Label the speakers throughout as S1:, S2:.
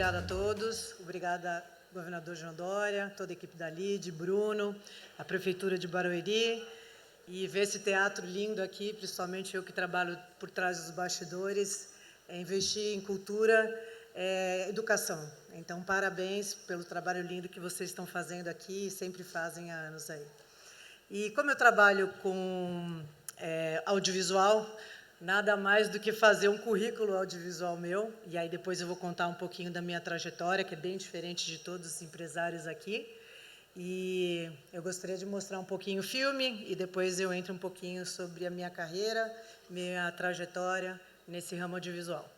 S1: obrigada a todos, obrigada governador João Dória, toda a equipe da LIDE, Bruno, a Prefeitura de Barueri, e ver esse teatro lindo aqui, principalmente eu que trabalho por trás dos bastidores, investir em cultura, educação. Então, parabéns pelo trabalho lindo que vocês estão fazendo aqui e sempre fazem há anos aí. E como eu trabalho com audiovisual, nada mais do que fazer um currículo audiovisual meu, e aí depois eu vou contar um pouquinho da minha trajetória, que é bem diferente de todos os empresários aqui. E eu gostaria de mostrar um pouquinho o filme, e depois eu entro um pouquinho sobre a minha carreira, minha trajetória nesse ramo audiovisual.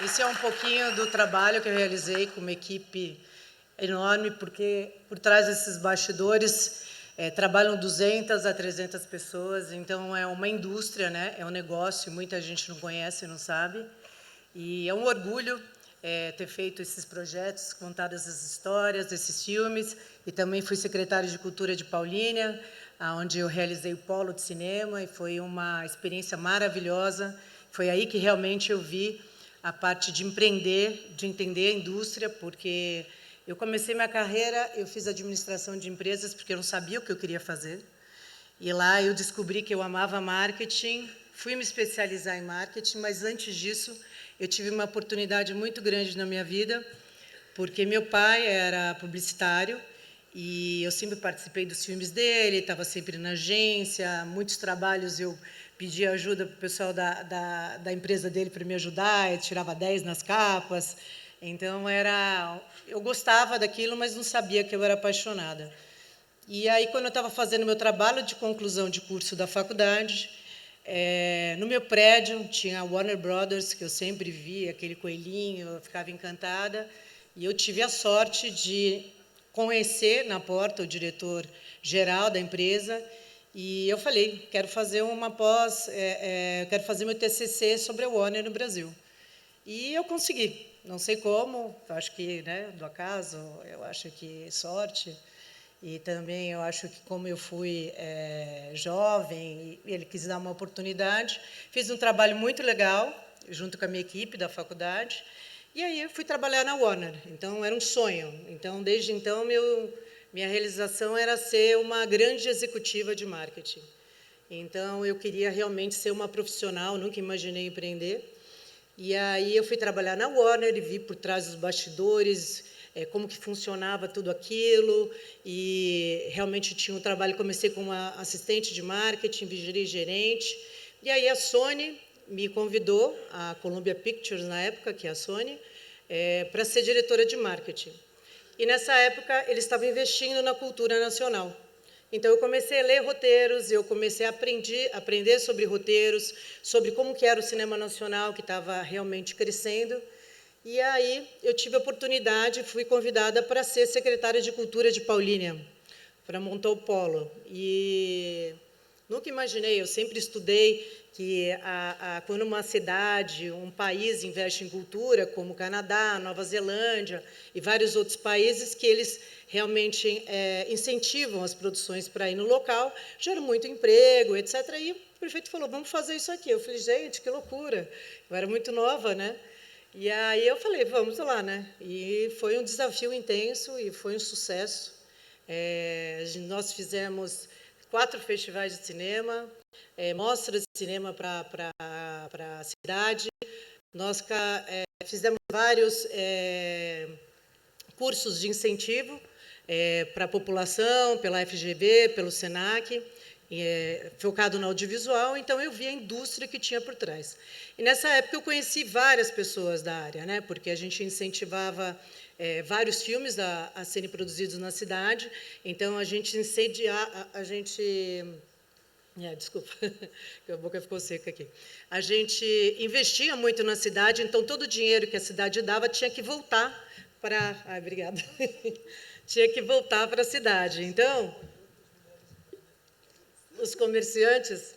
S1: Esse é um pouquinho do trabalho que eu realizei com uma equipe enorme, porque por trás desses bastidores trabalham 200 a 300 pessoas, então é uma indústria, né? É um negócio, muita gente não conhece, não sabe. E é um orgulho ter feito esses projetos, contado essas histórias, esses filmes, e também fui secretária de Cultura de Paulínia, onde eu realizei o Polo de Cinema, e foi uma experiência maravilhosa. Foi aí que realmente eu vi a parte de empreender, de entender a indústria, porque eu comecei minha carreira, eu fiz administração de empresas, porque eu não sabia o que eu queria fazer. E lá eu descobri que eu amava marketing, fui me especializar em marketing, mas antes disso eu tive uma oportunidade muito grande na minha vida, porque meu pai era publicitário, e eu sempre participei dos filmes dele, estava sempre na agência, muitos trabalhos eu pedi ajuda para o pessoal da empresa dele para me ajudar, eu tirava 10 nas capas. Então, eu gostava daquilo, mas não sabia que eu era apaixonada. E aí, quando eu estava fazendo meu trabalho de conclusão de curso da faculdade, no meu prédio tinha a Warner Brothers, que eu sempre via, aquele coelhinho, eu ficava encantada, e eu tive a sorte de conhecer na porta o diretor-geral da empresa, e eu falei, quero fazer uma pós, quero fazer meu TCC sobre a Warner no Brasil. E eu consegui, não sei como, acho que, né, do acaso, eu acho que sorte, e também eu acho que como eu fui jovem, e ele quis dar uma oportunidade, fiz um trabalho muito legal, junto com a minha equipe da faculdade, e aí eu fui trabalhar na Warner, então era um sonho. Então, desde então, minha realização era ser uma grande executiva de marketing. Então, eu queria realmente ser uma profissional, nunca imaginei empreender. E aí eu fui trabalhar na Warner e vi por trás dos bastidores como que funcionava tudo aquilo, e realmente tinha um trabalho, comecei como uma assistente de marketing, virei gerente, e aí a Sony me convidou, a Columbia Pictures, na época, que é a Sony, para ser diretora de marketing. E, nessa época, eles estavam investindo na cultura nacional. Então, eu comecei a ler roteiros, eu comecei a aprender sobre roteiros, sobre como que era o cinema nacional, que estava realmente crescendo. E aí, eu tive a oportunidade, fui convidada para ser secretária de Cultura de Paulínia, para montar o polo. E nunca imaginei, eu sempre estudei que quando uma cidade, um país investe em cultura, como o Canadá, Nova Zelândia e vários outros países, que eles realmente incentivam as produções para ir no local, gera muito emprego, etc. E o prefeito falou, vamos fazer isso aqui. Eu falei, gente, que loucura. Eu era muito nova, né? E aí eu falei, vamos lá, né? E foi um desafio intenso e foi um sucesso. Nós fizemos 4 festivais de cinema, mostras de cinema para a cidade. Nós fizemos vários cursos de incentivo para a população, pela FGV, pelo SENAC, focado no audiovisual. Então, eu vi a indústria que tinha por trás. E, nessa época, eu conheci várias pessoas da área, né, porque a gente incentivava vários filmes a serem produzidos na cidade. Então, a gente desculpa, a boca ficou seca aqui. A gente investia muito na cidade, então todo o dinheiro que a cidade dava tinha que voltar para... Ai, obrigada. Tinha que voltar para a cidade. Então, os comerciantes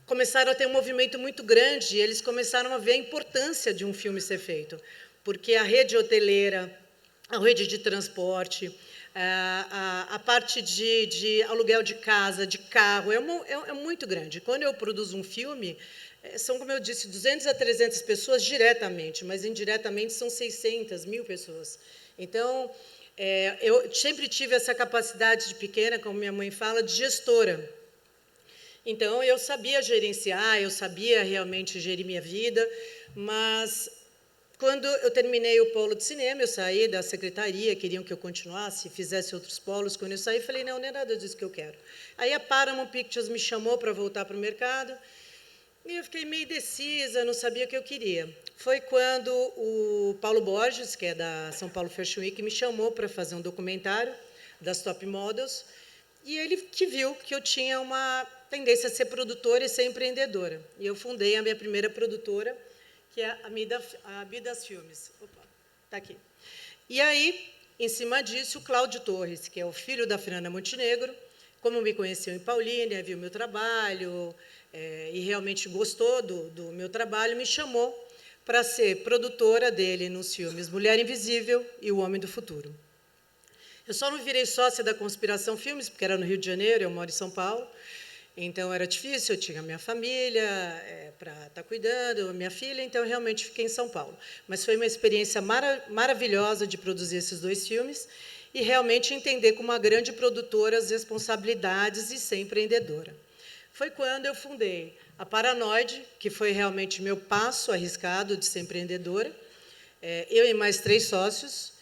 S1: começaram a ter um movimento muito grande, e eles começaram a ver a importância de um filme ser feito, porque a rede hoteleira, a rede de transporte, a parte de aluguel de casa, de carro, é muito grande. Quando eu produzo um filme, são, como eu disse, 200 a 300 pessoas diretamente, mas indiretamente são 600, 1.000 pessoas. Então, eu sempre tive essa capacidade de pequena, como minha mãe fala, de gestora. Então, eu sabia gerenciar, eu sabia realmente gerir minha vida, mas quando eu terminei o polo de cinema, eu saí da secretaria, queriam que eu continuasse, fizesse outros polos. Quando eu saí, falei, não é nada disso que eu quero. Aí a Paramount Pictures me chamou para voltar para o mercado, e eu fiquei meio indecisa, não sabia o que eu queria. Foi quando o Paulo Borges, que é da São Paulo Fashion Week, me chamou para fazer um documentário das top models, e ele que viu que eu tinha uma tendência a ser produtora e ser empreendedora. E eu fundei a minha primeira produtora, que é a Bidas Filmes. Opa, está aqui. E aí, em cima disso, o Cláudio Torres, que é o filho da Fernanda Montenegro, como me conheceu em Paulínia, viu meu trabalho e realmente gostou do meu trabalho, me chamou para ser produtora dele nos filmes Mulher Invisível e O Homem do Futuro. Eu só não virei sócia da Conspiração Filmes, porque era no Rio de Janeiro, eu moro em São Paulo. Então, era difícil, eu tinha minha família para estar cuidando, a minha filha, então, realmente, fiquei em São Paulo. Mas foi uma experiência maravilhosa de produzir esses 2 filmes e realmente entender como uma grande produtora as responsabilidades e ser empreendedora. Foi quando eu fundei a Paranoide, que foi realmente meu passo arriscado de ser empreendedora, eu e mais 3 sócios.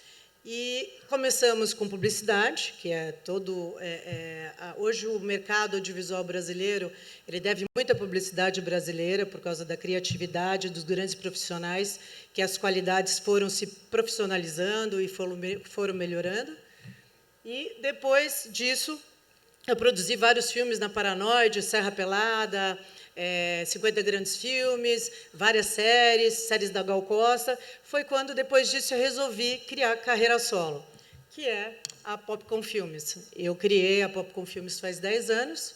S1: E começamos com publicidade, que é hoje o mercado audiovisual brasileiro ele deve muito à publicidade brasileira por causa da criatividade dos grandes profissionais, que as qualidades foram se profissionalizando e foram melhorando. E depois disso eu produzi vários filmes na Paranoide, Serra Pelada, 50 Grandes Filmes, várias séries da Gal Costa. Foi quando, depois disso, eu resolvi criar carreira solo, que é a Popcorn Filmes. Eu criei a Popcorn Filmes faz 10 anos,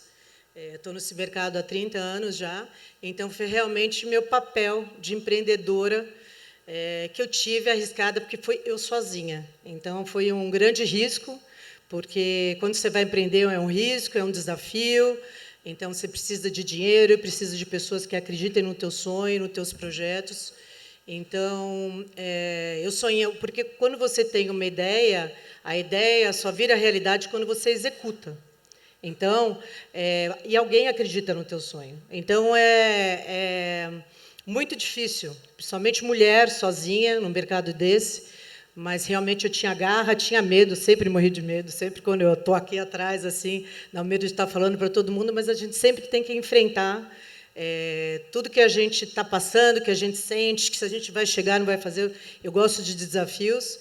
S1: estou nesse mercado há 30 anos já, então foi realmente meu papel de empreendedora que eu tive arriscada, porque foi eu sozinha. Então, foi um grande risco, porque quando você vai empreender é um risco, é um desafio. Então, você precisa de dinheiro, precisa de pessoas que acreditem no teu sonho, nos teus projetos. Então, eu sonhei, porque quando você tem uma ideia, a ideia só vira realidade quando você executa. Então, e alguém acredita no teu sonho. Então, é muito difícil, principalmente mulher, sozinha, num mercado desse, mas realmente eu tinha garra, tinha medo, sempre morri de medo, sempre quando eu estou aqui atrás, assim, dá medo de estar falando para todo mundo, mas a gente sempre tem que enfrentar tudo que a gente está passando, que a gente sente, que se a gente vai chegar, não vai fazer. Eu gosto de desafios.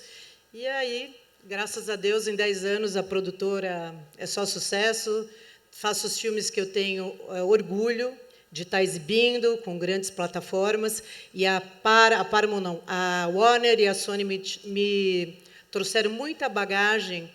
S1: E aí, graças a Deus, em 10 anos, a produtora é só sucesso. Faço os filmes que eu tenho orgulho de estar exibindo, com grandes plataformas. E a Paramount não, a Warner e a Sony me trouxeram muita bagagem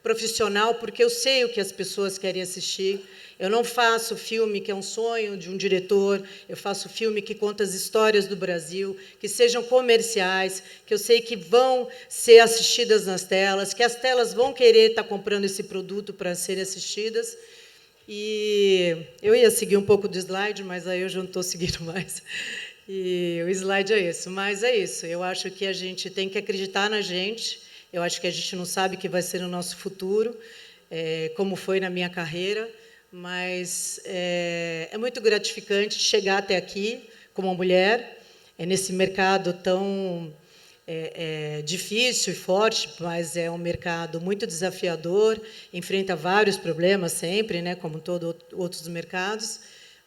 S1: profissional, porque eu sei o que as pessoas querem assistir. Eu não faço filme que é um sonho de um diretor, eu faço filme que conta as histórias do Brasil, que sejam comerciais, que eu sei que vão ser assistidas nas telas, que as telas vão querer estar comprando esse produto para serem assistidas. E eu ia seguir um pouco do slide, mas aí eu já não estou seguindo mais. E o slide é esse. Mas é isso, eu acho que a gente tem que acreditar na gente. Eu acho que a gente não sabe o que vai ser o nosso futuro, como foi na minha carreira, mas é muito gratificante chegar até aqui como mulher, nesse mercado tão difícil e forte, mas é um mercado muito desafiador, enfrenta vários problemas sempre, né, como todos outros mercados,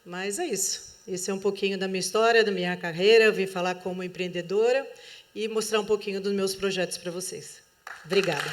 S1: mas é isso. Esse é um pouquinho da minha história, da minha carreira. Eu vim falar como empreendedora e mostrar um pouquinho dos meus projetos para vocês. Obrigada.